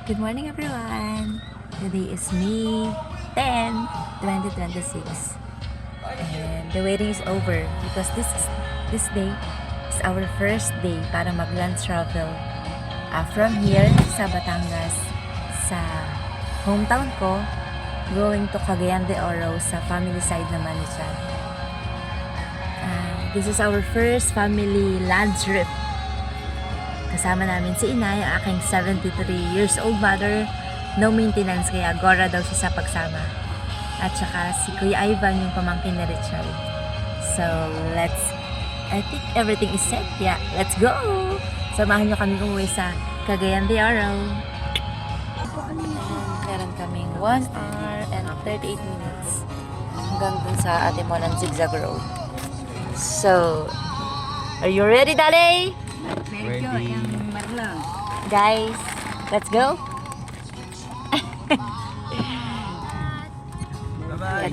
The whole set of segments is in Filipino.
Good morning everyone! Today is May 10, 2026 and the waiting is over because this day is our first day para mag-land travel from here sa Batangas sa hometown ko going to Cagayan de Oro sa family side naman ni Chad. This is our first family land trip. Kasama namin si Inay, ang aking 73 years old mother, no maintenance kaya gora daw siya sa pagsama. At saka si Kuya Ivan, yung pamangkin ni Richard. So, I think everything is set. Yeah, let's go! Samahan nyo kami umuwi sa Cagayan de Oro. Meron kaming 1 hour and 38 minutes hanggang dun sa Atimonan Zigzag Road. So, are you ready, Daddy? Ready. Guys, let's go. Bye-bye.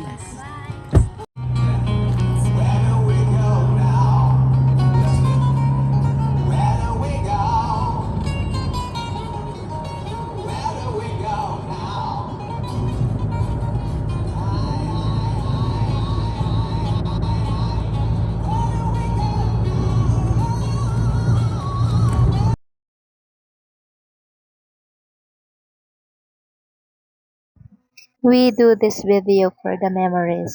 We do this video for the memories.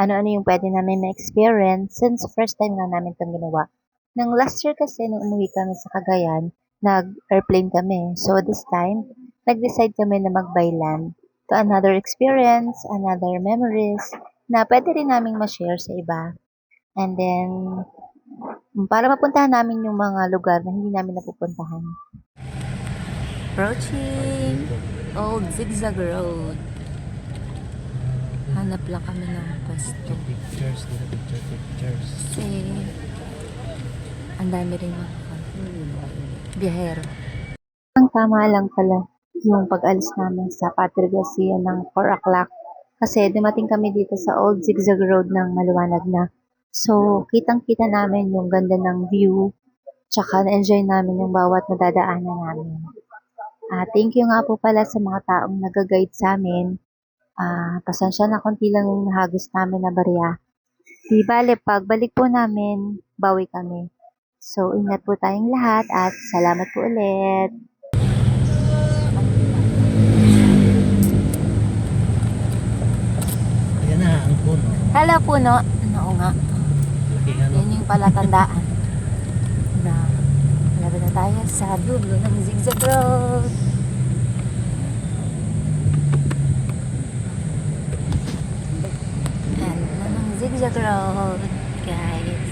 Ano-ano yung pwede namin ma-experience since first time nga namin itong ginawa. Nang last year kasi, nung umuwi kami sa Cagayan, nag-airplane kami. So this time, nag-decide kami na mag-by land to another experience, another memories, na pwede rin naming ma-share sa iba. And then, para mapuntahan namin yung mga lugar na hindi namin napupuntahan. Approaching Old Zigzag Road. Hanap lang kami ng pwesto. Pictures. Kasi ang dami rin mga biyahero. Ang tama lang pala yung pag-alis namin sa Padre Garcia ng 4 o'clock. Kasi dumating kami dito sa Old Zigzag Road ng maliwanag na. So, kitang-kita namin yung ganda ng view. Tsaka na-enjoy namin yung bawat nadadaanan namin. Thank you nga po pala sa mga taong nag-guide sa amin. Pasensya na konti lang yung nahagos namin na barya. Di bale, pagbalik po namin, bawi kami. So, ingat po tayong lahat at salamat po ulit. Ayan na, ang puno. Hello puno. Oo nga. Laki ano. Yan yung palatandaan. Na malapit na tayo sa dulo ng Zigzag Road. Yan na ng Zigzag Road, guys.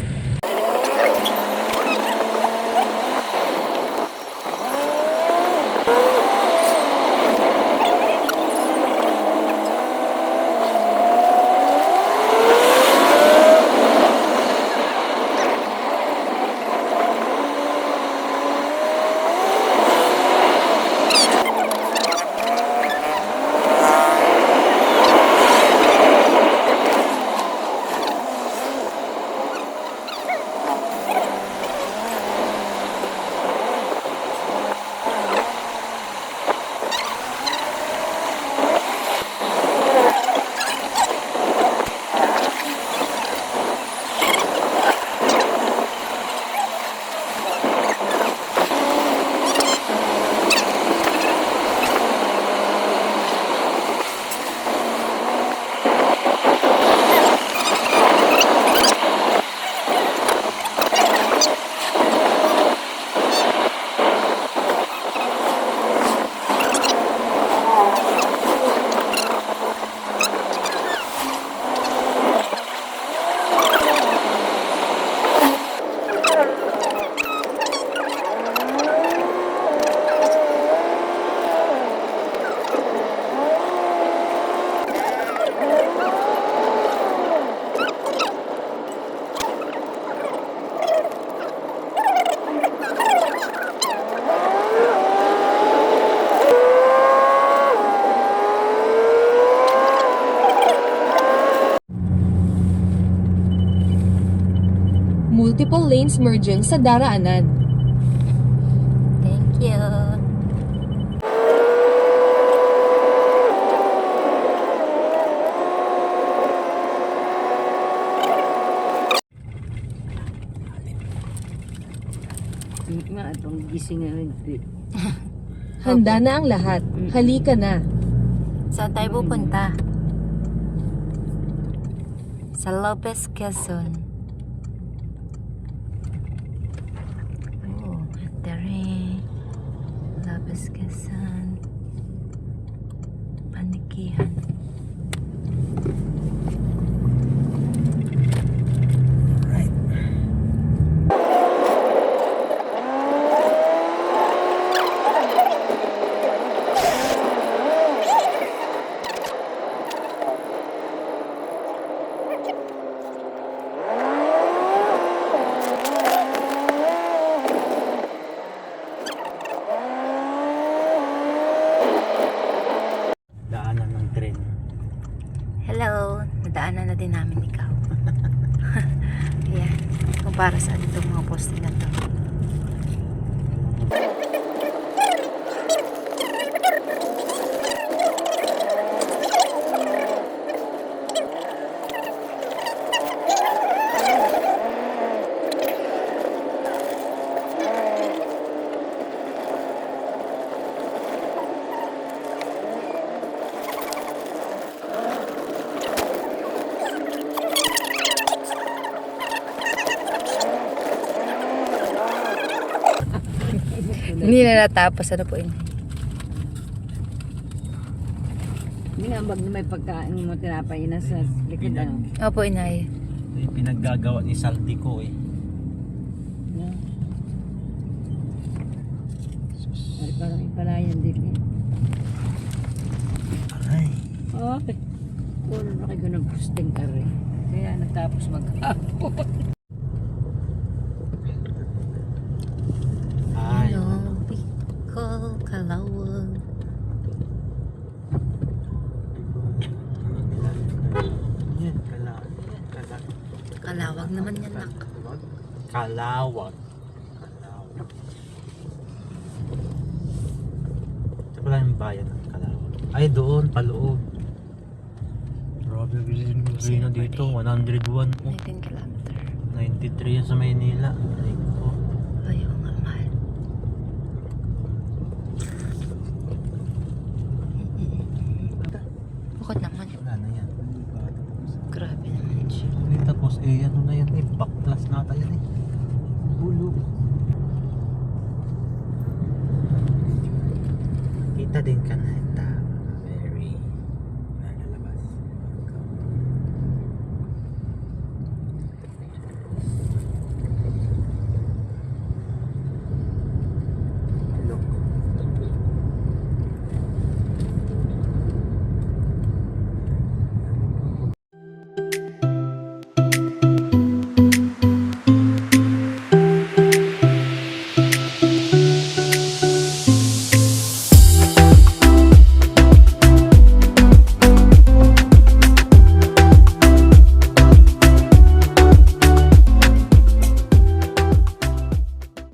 multiple lanes merging sa daraanan. Thank you. Nga, itong gising na rin. Handa na ang lahat. Halika na. Saan tayo pupunta? Sa Lopez, Quezon. Oh, Monterrey. Lopez, Quezon. Panikihan. Daanan ng tren. Hello! Nadaanan na din namin ikaw. Ayan. Kung para saan itong mga poste na to. Hindi na natapos. Ano po yun? Hindi nga bag na may pagkain mo tinapay na sa likod na. Opo, inay. Ito yung pinaggagawa ni Saldico eh. Ay, parang ipalayan din eh. Aray. Okay. Puro na kayo ng posting kare. Kaya natapos maghapon. Ay. Hello, Bicol, Calawag. Yan, Kalawag naman yan, nak. Kalawag. Ito pala yung bayan ng Kalawag. Ay, doon, paloob. Grabe, bilhin na dito. 101. Oh, 19 kilometer. 93 yan sa Maynila. Ay, ko. Ayaw nga, mahal. Bukod naman. Wala na yan. Grabe naman siya. Ay, tapos ano na yan eh. Backlas nata yan eh. Bulog. Kita din ka na ita. Very nalalabas. Look.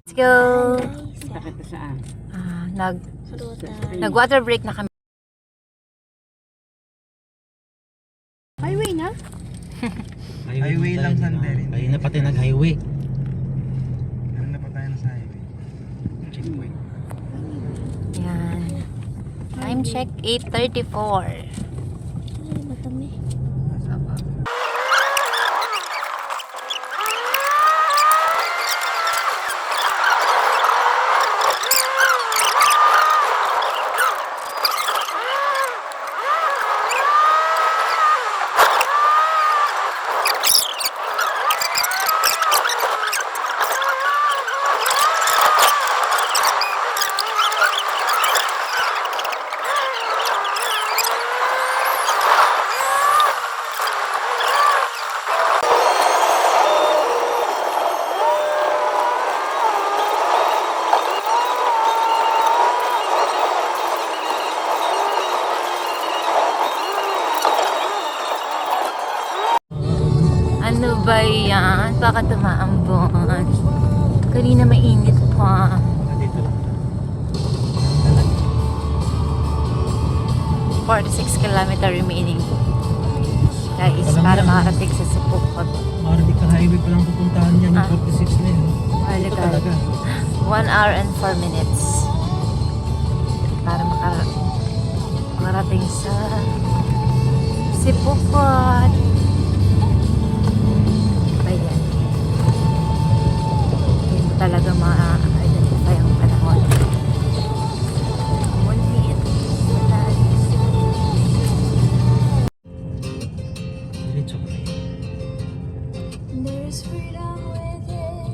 Let's go! Takit na saan? Nag-water break na kami. Highway na? Highway lang Sanderin. Ayun na pati nag-highway. Meron na pa tayo sa highway. Checkpoint. Yan. Time check, 8:34. Ano ba yan? Baka tumaambon. Kanina mainit pa. Dito lang. 46 kilometer remaining. Guys, para makarating sa Supukot. Marating ka highway pa lang pupuntahan yan. Ah. Yung 46 na yun. Balik Ito talaga. 1 hour and 4 minutes para makarating sa Sipupot. Ayan. Hindi mo talaga ma-identify ang panahon. Ngunit, Diretso ko na yun.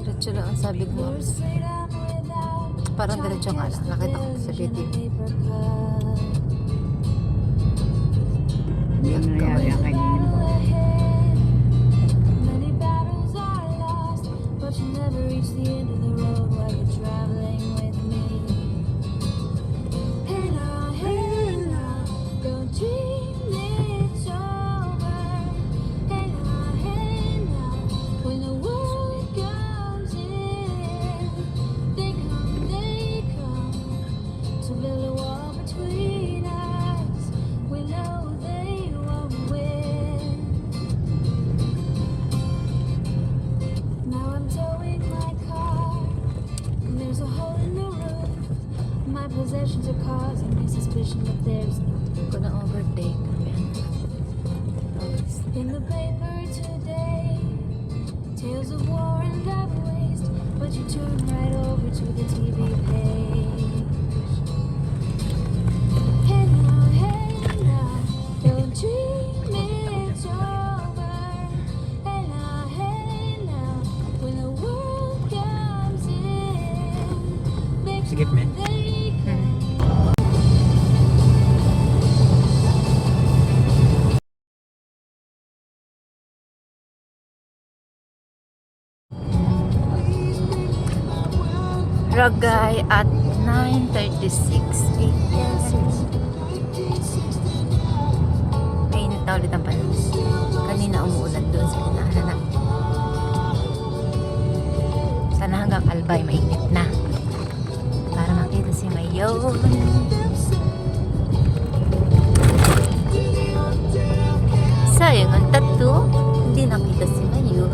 diretso lang ang sabi ko. Parang diretso nga lang. Nakita ko sa video. Hindi na nangyari ang kanyang possessions are causing me suspicion that there's Hindi ko na overtake. Ayan. in the paper today tales of war and love waste, but you turn right over to the TV page. Hey now, don't dream it's over. Hey now, when the world comes in, they Sige, me. Ragay at 9:36 a.m. Mainit na ulit ang panahon. Kanina umuulan doon sa linahan namin. Sana hanggang Albay mainit na. Para makita si Mayon. Sayang ang tattoo. Hindi nakita si Mayon.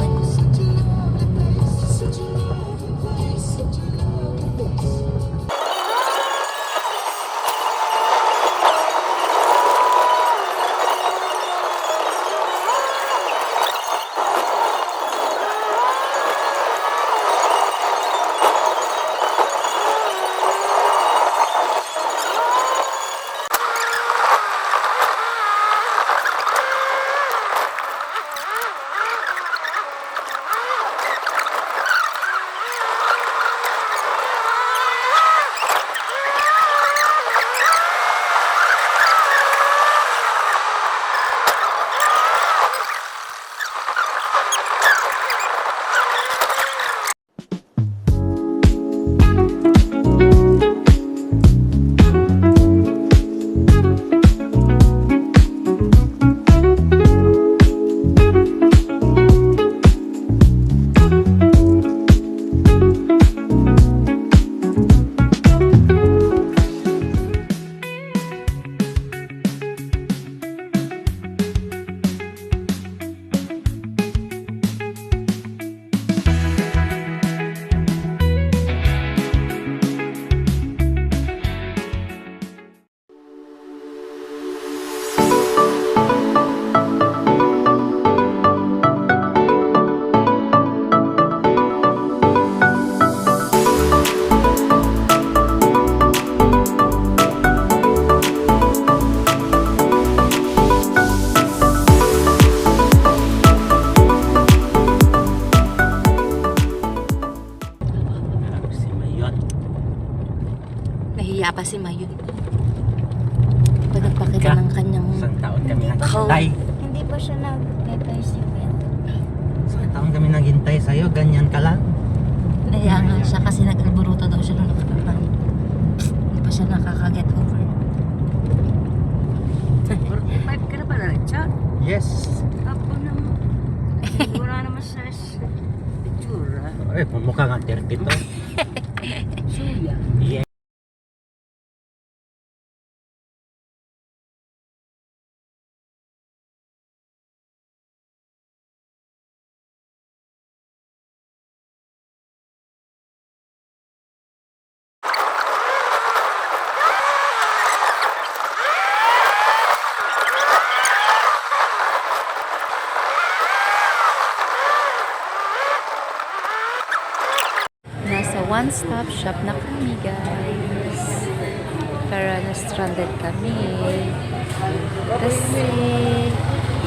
Si Mayon. Nahiya pa si Mayon. Pag nagpakita ng kanyang Isang taon kami Cone. naghintay. Hindi pa siya nag-persever. Isang taon kami naghintay sa'yo. Ganyan ka lang. nahiya nga siya kasi nag-alburuto daw siya nung nakaraan. Hindi pa siya nakaka-get over. 45 ka na pala, Chad. Yes. Ako naman. Wala naman sa itsura. Eh, mukha nga 32. Suya. Yes. One-stop shop na kami, guys. Pero na-stranded kami. Kasi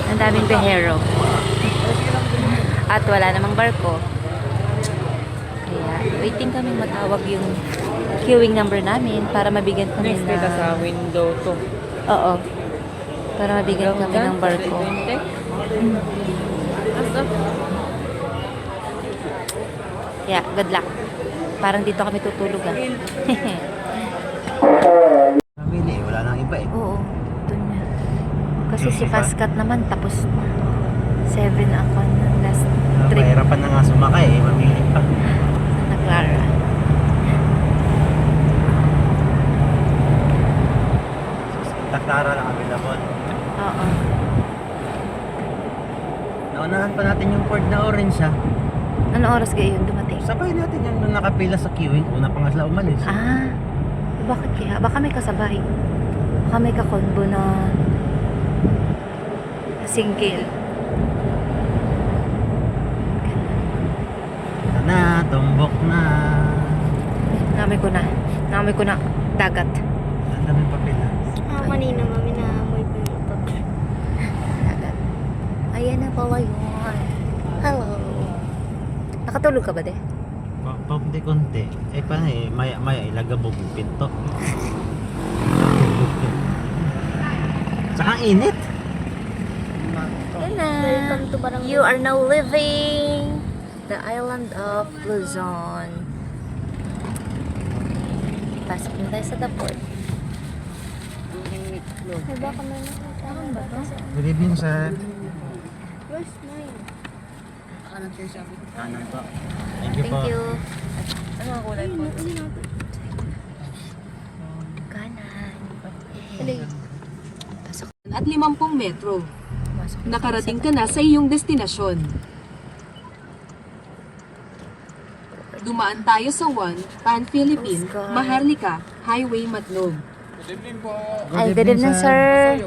ang daming behero. At wala namang barko. Kaya waiting kami matawag yung queuing number namin para mabigyan kami Next dito sa na... window to. Oo. Para mabigyan kami ng barko. Yeah, good luck. Parang dito kami tutulog ah. Family, wala nang iba eh. Oo, doon na. Kasi si Pascat naman tapos na. 7 ako na last trip. Mahirapan na nga sumakay eh, mamili pa. Santa Clara. Takara lang available. Oo. Naunahan pa natin yung Ford na orange ha. Ano oras kayo yun dumating? Sabay natin yung nung nakapila sa queuing. Una pa nga sila umalis. Ah, bakit kaya? Baka may kasabay. Baka may kakombo na single. Ito na, tumbok na. Namoy ko na. Namoy ko na. Dagat. Ang daming papila. Kanina, mami, naamoy ko yung ito. Dagat. Ayan na pala yun. Hello. Nakatulog ka ba, de? Konti-konti. Eh paano eh, maya ilagabog yung pinto. Tsaka ang init. Yan na. Welcome to Barangay. You are now living the island of Luzon. Pasok na tayo sa the port. Ay, baka may nakita. Ano ba ito? Good evening, sir. Where's mine? Kanan po. Thank you po. Thank you. Ano ang kulay po? Kanan. Pasok. At 50 metro. Pasok. Nakarating ka na sa iyong destinasyon. Dumaan tayo sa 1 Pan-Philippine, Coast Guard. Maharlika, Highway Matlog. Ay, good evening, sir. Okay,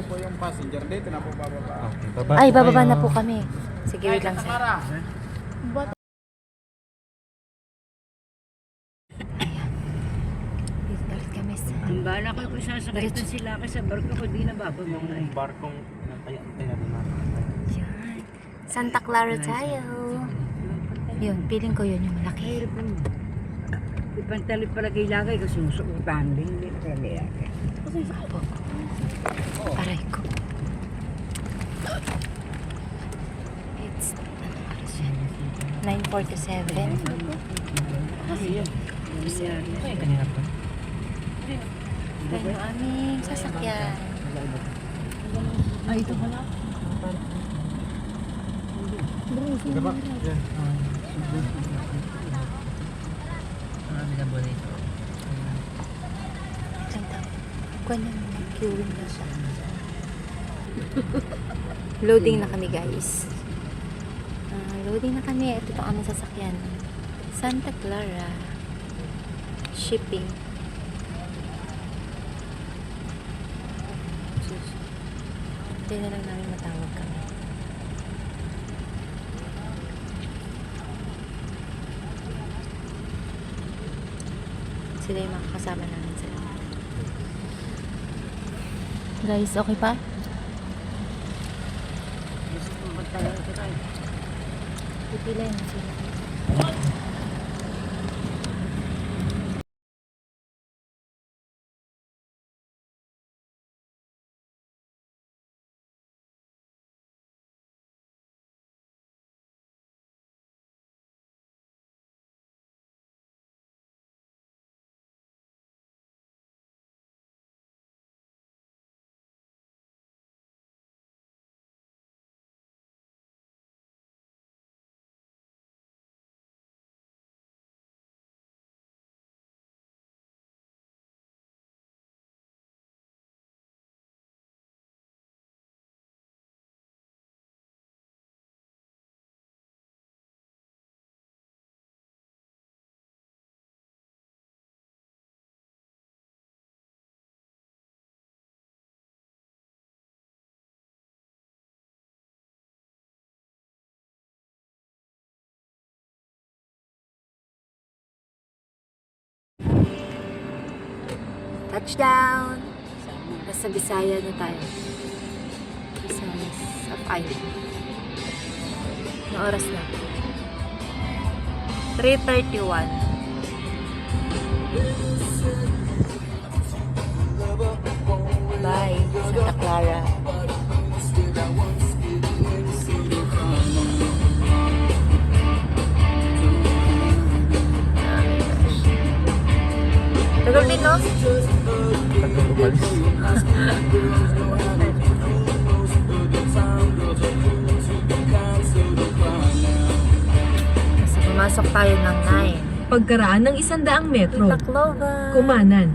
baba Ay, po bababa kayo. na po kami. Sige, wait lang, sir. Ayan. Dito ulit kami sa... Ang bala ko kung sasakay Diretso. sila kasi sa barko ko di na bababa. Barkong kaya na. Yan. Santa Clara tayo. Yun, feeling ko yun yung malaki. Ipantali pala kay lagay kasi susuutan din. Hindi pala lagay. Aray ko. It's, ano oras yan? 9:47. Ay, kanina pa. Ito yung aming sasakyan. Ay, ito pala. Diba? Yan. Available ito. Ganda. Kuwan yung queuing na siya. Loading na kami, guys. Loading na kami. Ito itong aming sasakyan. Santa Clara. Shipping. Ito na lang namin matawag kami. Sila yung mga kasama namin sa lahat. Guys, okay pa? Pipila yun sila. Touchdown! Nasa Bisaya na tayo. Visayas of Island. Anong oras na? 3:31. Bye, Santa Clara. Tagal din, no? Tagal umalis. Kasi pumasok tayo ng 9. Pagkaraan ng 100 metro. Tacloban. Kumanan.